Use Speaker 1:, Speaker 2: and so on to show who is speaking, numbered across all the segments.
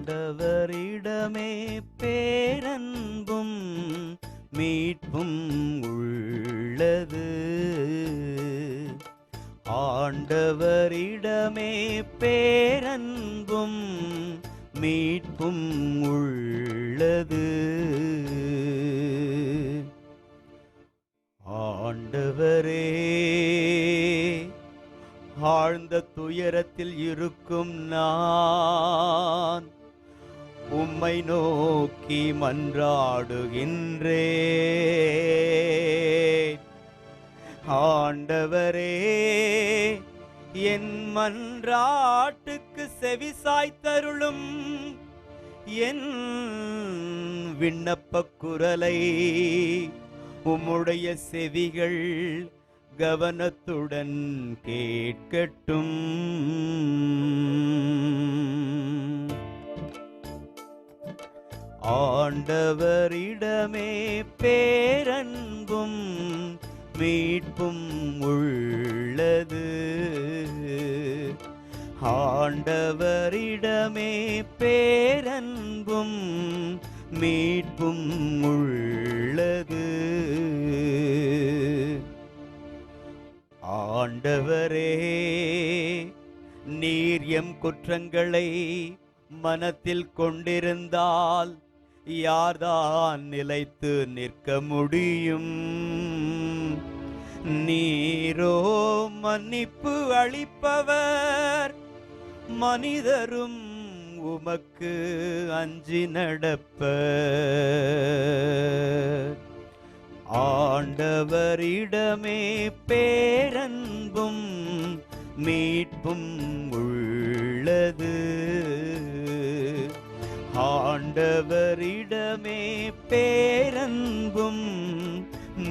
Speaker 1: ஆண்டவரிடமே பேரன்பும் மீட்பும் உள்ளது. ஆண்டவரிடமே பேரன்பும் மீட்பும் உள்ளது. ஆண்டவரே, ஆழ்ந்த துயரத்தில் இருக்கும் நான் உம்மை நோக்கி மன்றாடுகின்றேன். ஆண்டவரே, என் மன்றாட்டுக்கு செவிசாய்த்தருளும். என் விண்ணப்பக் குரலை உம்முடைய செவிகள் கவனத்துடன் கேட்கட்டும். ஆண்டவரிடமே பேரன்பும் மீட்பும் உள்ளது. ஆண்டவரிடமே பேரன்பும் மீட்பும் உள்ளது. ஆண்டவரே, நீர் எம் குற்றங்களை மனத்தில் கொண்டிருந்தால் யார்தான் நிலைத்து நிற்க முடியும்? நீரோ மன்னிப்பு அளிப்பவர், மனிதரும் உமக்கு அஞ்சி நடப்பர். ஆண்டவரிடமே பேரன்பும் மீட்பும் உள்ளது. ஆண்டவரிடமே பேரன்பும்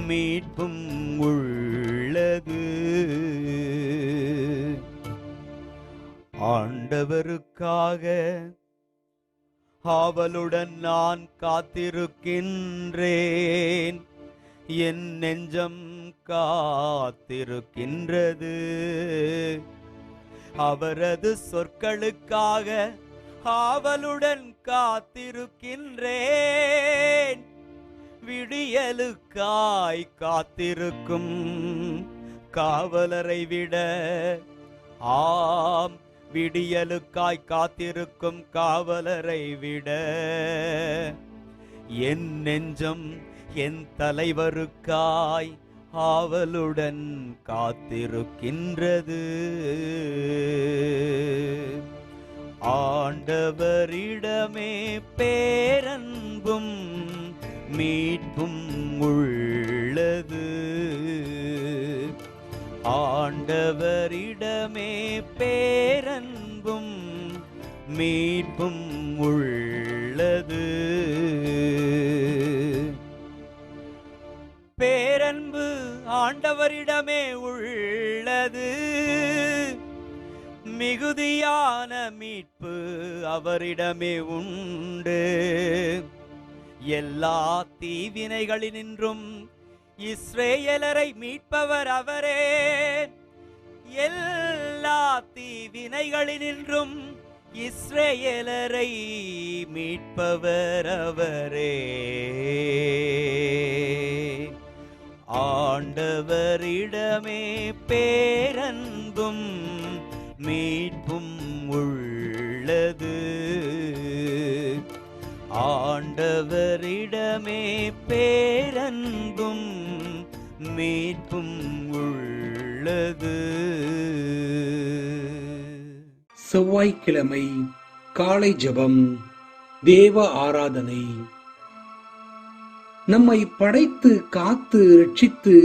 Speaker 1: மீட்பும் உள்ளது. ஆண்டவருக்காக ஆவலுடன் நான் காத்திருக்கின்றேன். என் நெஞ்சம் காத்திருக்கின்றது. அவரது சொற்களுக்காக ஆவலுடன் காத்திருக்கின்றேன். விடியலுக்காய் காத்திருக்கும் காவலரை விட, ஆம், விடியலுக்காய் காத்திருக்கும் காவலரை விட என் நெஞ்சம் என் தலைவருக்காய் ஆவலுடன் காத்திருக்கின்றது. ஆண்டவரிடமே பேரன்பும் மீட்பும் உள்ளது. ஆண்டவரிடமே பேரன்பும் மீட்பும் உள்ளது. பேரன்பு ஆண்டவரிடமே உள்ளது. மிகுதியான மீட்பு அவரிடமே உண்டு. எல்லா தீவினைகளினின்றும் இஸ்ரேலரை மீட்பவர் அவரே. எல்லா தீவினைகளினின்றும் இஸ்ரேலரை மீட்பவர் அவரே. ஆண்டவரிடமே பேரன்பும் மீட்பும் உள்ளது. ஆண்டவரிடமே பேரன்பும் மீட்பும் உள்ளது.
Speaker 2: செவ்வாய்க்கிழமை காலை ஜெபம், தேவ ஆராதனை. நம்மை படைத்து காத்து ரட்சித்து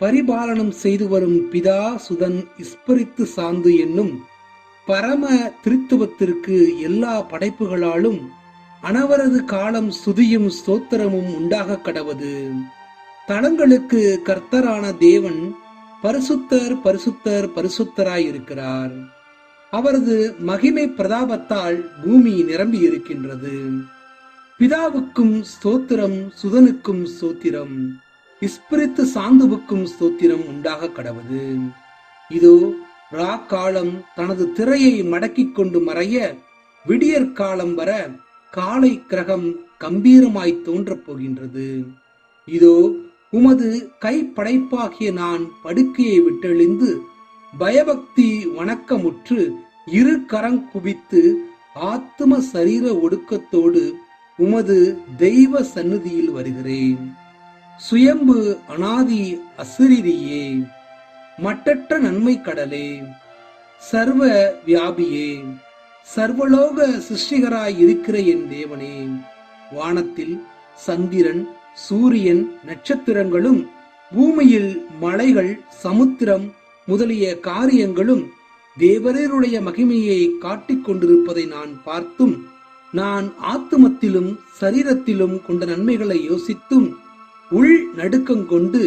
Speaker 2: பரிபாலனம் செய்து வரும் பிதா சுதன் இஸ்பிரித்து சாந்து என்னும் பரம திருத்துவத்திற்கு எல்லா படைப்புகளாலும் அனவரது காலம் ஸ்துதியும் ஸ்தோத்திரமும் உண்டாக கடவது. தலங்களுக்கு கர்த்தரான தேவன் பரிசுத்தர் பரிசுத்தர் பரிசுத்தராயிருக்கிறார். அவரது மகிமை பிரதாபத்தால் பூமி நிரம்பி இருக்கின்றது. பிதாவுக்கும் ஸ்தோத்திரம், சுதனுக்கும் ஸ்தோத்திரம், இஸ்பிரித்து சாந்துவுக்கும் ஸ்தோத்திரம் உண்டாக கடவது. இதோ ரா காலம் தனது திரையை மடக்கிக் கொண்டு மறைய விடியற்காலம் வர காலை கிரகம் கம்பீரமாய் தோன்றப் போகின்றது. இதோ உமது கைப்படைப்பாகிய நான் படுக்கையை விட்டெழுந்து பயபக்தி வணக்கமுற்று இரு கரம் குவித்து ஆத்ம சரீர ஒடுக்கத்தோடு உமது தெய்வ சந்நிதியில் வருகிறேன். சுயம்பு அனாதி அசிரியே, மட்டற்ற நன்மை கடலே, சர்வ வியாபியே, சர்வலோக சிருஷ்டிகராய் இருக்கிற என் தேவனே, வானத்தில் சந்திரன் சூரியன் நட்சத்திரங்களும் பூமியில் மலைகள் சமுத்திரம் முதலிய காரியங்களும் தேவரருடைய மகிமையை காட்டிக் கொண்டிருப்பதை நான் பார்த்தும், நான் ஆத்துமத்திலும் சரீரத்திலும் கொண்ட நன்மைகளை யோசித்தும் உள் நடுக்கங்கொண்டு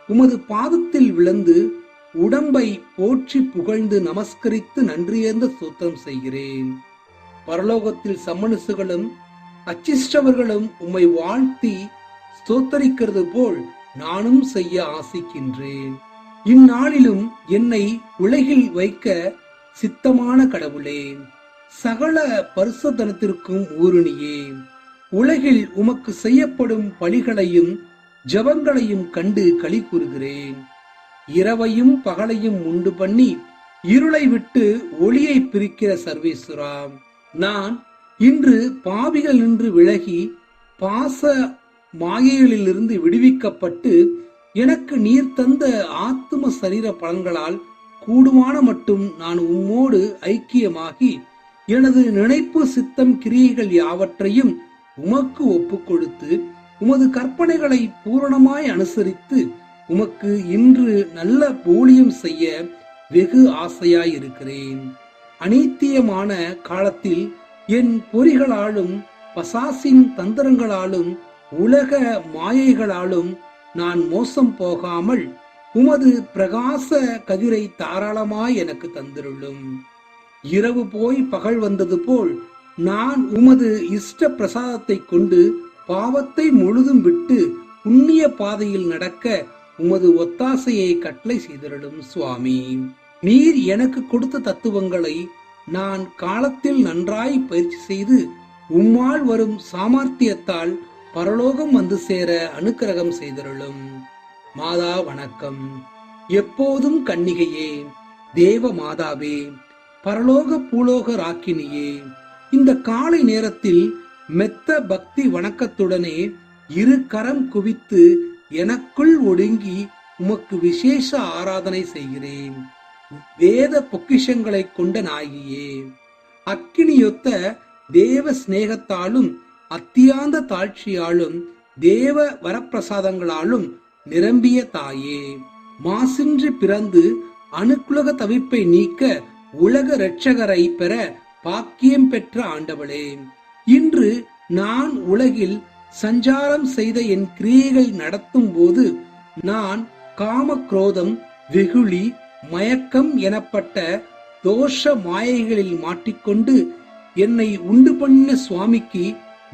Speaker 2: உமது பாதத்தில் விழுந்து உடம்பை போற்றி புகழ்ந்து நமஸ்கரித்து நன்றியேர்ந்த ஸ்தோத்திரம் செய்கிறேன். பரலோகத்தில் சம்மனுசுகளும் அச்சிஷ்டவர்களும் உம்மை வாழ்த்தி ஸ்தோத்தரிக்கிறது போல் நானும் செய்ய ஆசிக்கின்றேன். இந்நாளிலும் என்னை உலகில் வைக்க சித்தமான கடவுளே, சகல பரிசுத்தனத்திற்கும் ஊருணியே, உலகில் உமக்கு செய்யப்படும் பலிகளையும் ஜபங்களையும் கண்டு களி கூறுகிறேன். இரவையும் பகலையும் உண்டு பண்ணி இருளை விட்டு ஒளியை பிரிக்கிற சர்வேஸ்வரா, நான் இன்று பாவிகள் நின்று விலகி பாச மாயைகளிலிருந்து விடுவிக்கப்பட்டு எனக்கு நீர் தந்த ஆத்தும சரீர பலன்களால் கூடுமான மட்டும் நான் உம்மோடு ஐக்கியமாகி எனது நினைப்பு சித்தம் கிரியைகள் யாவற்றையும் உமக்கு ஒப்புக் கொடுத்து உமது கற்பனைகளை பூரணமாய் அனுசரித்து உமக்கு இன்று நல்ல ஊழியம் செய்ய வெகு ஆசையாயிருக்கிறேன். அநீத்தியமான காலத்தில் என் பொறிகளாலும் பசாசின் தந்திரங்களாலும் உலக மாயைகளாலும் நான் மோசம் போகாமல் உமது பிரகாச கதிரை தாராளமாய் எனக்கு தந்திருளும். இரவு போய் பகல் வந்தது போல் நான் உமது இஷ்ட பிரசாதத்தை கொண்டு பாவத்தை முழுதும் விட்டு புண்ணிய பாதையில் நடக்க உமது ஒத்தாசையை கட்டளை செய்திருளும் சுவாமி. நீர் எனக்கு கொடுத்த தத்துவங்களை நான் காலத்தில் நன்றாய் பயிற்சி செய்து உம்மால் வரும் சாமர்த்தியத்தால் பரலோகம் வந்து சேர அனுக்கிரகம் செய்திருளும். மாதா வணக்கம். எப்போதும் கன்னிகையே, தேவ மாதாவே, பரலோக பூலோக ராக்கினியே, இந்த காலை நேரத்தில் மெத்த பக்தி வணக்கத்துடனே இரு கரம் குவித்து எனக்குள் ஒடுங்கி உமக்கு விசேஷ ஆராதனை செய்கிறேன். வேத பொக்கிஷங்களை கொண்ட நாயகியே, அக்கினியொத்த தேவ சிநேகத்தாலும் அத்தியாந்த தாழ்ச்சியாலும் தேவ வரப்பிரசாதங்களாலும் நிரம்பிய தாயே, மாசின்றி பிறந்து அணுக்குலக தவிப்பை நீக்க உலக இரட்சகரை பெற பாக்கியம் பெற்ற ஆண்டவளே, இன்று நான் உலகில் சஞ்சாரம் செய்த என் கிரியைகள் நடத்தும் போது நான் காம குரோதம் வெகுளி மயக்கம் எனப்பட்ட தோஷ மாயைகளில் மாட்டிக்கொண்டு என்னை உண்டு பண்ண சுவாமிக்கு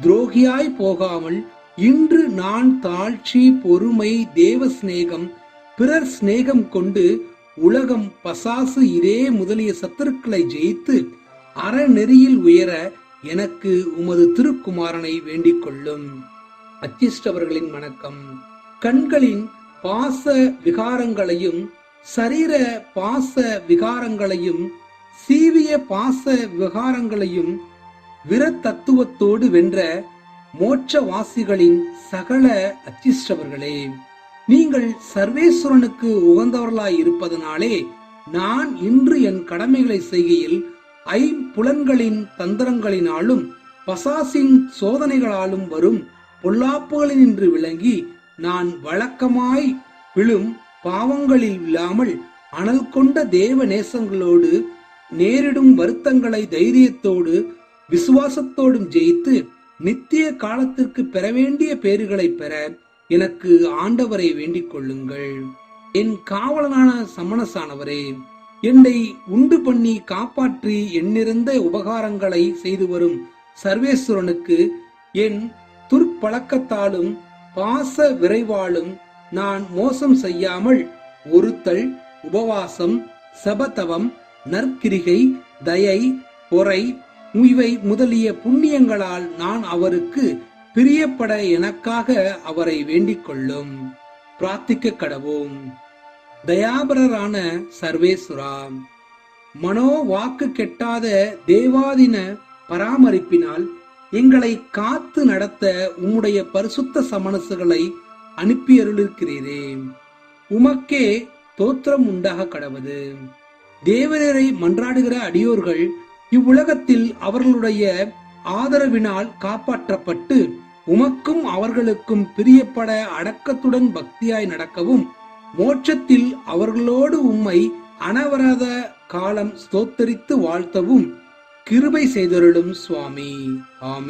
Speaker 2: துரோகியாய் போகாமல் இன்று நான் தாழ்ச்சி பொறுமை தேவ சிநேகம் பிறர் சிநேகம் கொண்டு உலகம் பசாசு இதே முதலிய சத்துருக்களை ஜெயித்து அறநெறியில் உயர எனக்கு உமது திருக்குமாரனை வேண்டிக் கொள்ளும். அச்சிஷ்டவர்களின் வணக்கம். கண்களின் பாச விகாரங்களையும் சரீர பாச விகாரங்களையும் சீவிய பாச விகாரங்களையும் விரத்தத்துவத்தோடு வென்ற மோட்சவாசிகளின் சகல அச்சிஷ்டவர்களே, நீங்கள் சர்வேஸ்வரனுக்கு உகந்தவர்களாய் இருப்பதனாலே நான் இன்று என் கடமைகளை செய்கையில் ஐம்புலன்களின் தந்திரங்களினாலும் பசாசின் சோதனைகளாலும் வரும் பொல்லாப்புகளினின்று விளங்கி நான் வழக்கமாய் விழும் பாவங்களில் இல்லாமல் அனல் கொண்ட தேவ நேசங்களோடு நேரிடும் வருத்தங்களை தைரியத்தோடு விசுவாசத்தோடும் ஜெயித்து நித்திய காலத்திற்கு பெற வேண்டிய பேறுகளை பெற எனக்கு ஆண்டவரை வேண்டிக் கொள்ளுங்கள். என் காவலனான சமணசானவரே, என்னை உண்டு பண்ணி காப்பாற்றி எண்ணிறந்த உபகாரங்களை செய்து வரும் சர்வேஸ்வரனுக்கு என் துர்ப்பழக்கத்தாலும் பாச விரைவாலும் நான் மோசம் செய்யாமல் ஒருத்தல் உபவாசம் சபதவம் நற்கிரிகை தயை பொறை இவை முதலிய புண்ணியங்களால் நான் அவருக்கு பிரியப்பட எனக்காக அவரை வேண்டிக் கொள்ளும். பிரார்த்திக்க கடவோம். தயாபரரான சர்வேசுரா, மனோ வாக்கு கெட்டாத தேவாதின பராமரிப்பினால் எங்களை காத்து நடத்த உம்முடைய பரிசுத்த சமணசுகளை அனுப்பியருளிருக்கிறீரே. உமக்கே தோத்திரம் உண்டாக கடவது. தேவரரை மன்றாடுகிற அடியோர்கள் இவ்வுலகத்தில் அவர்களுடைய ஆதரவினால் காப்பாற்றப்பட்டு உமக்கும் அவர்களுக்கும் பிரியப்பட அடக்கத்துடன் பக்தியாய் நடக்கவும், மோட்சத்தில் அவர்களோடு உம்மை அனவரத காலம் ஸ்தோத்தரித்து வாழ்த்தவும் கிருபை செய்தருளும் சுவாமி. ஆமென்.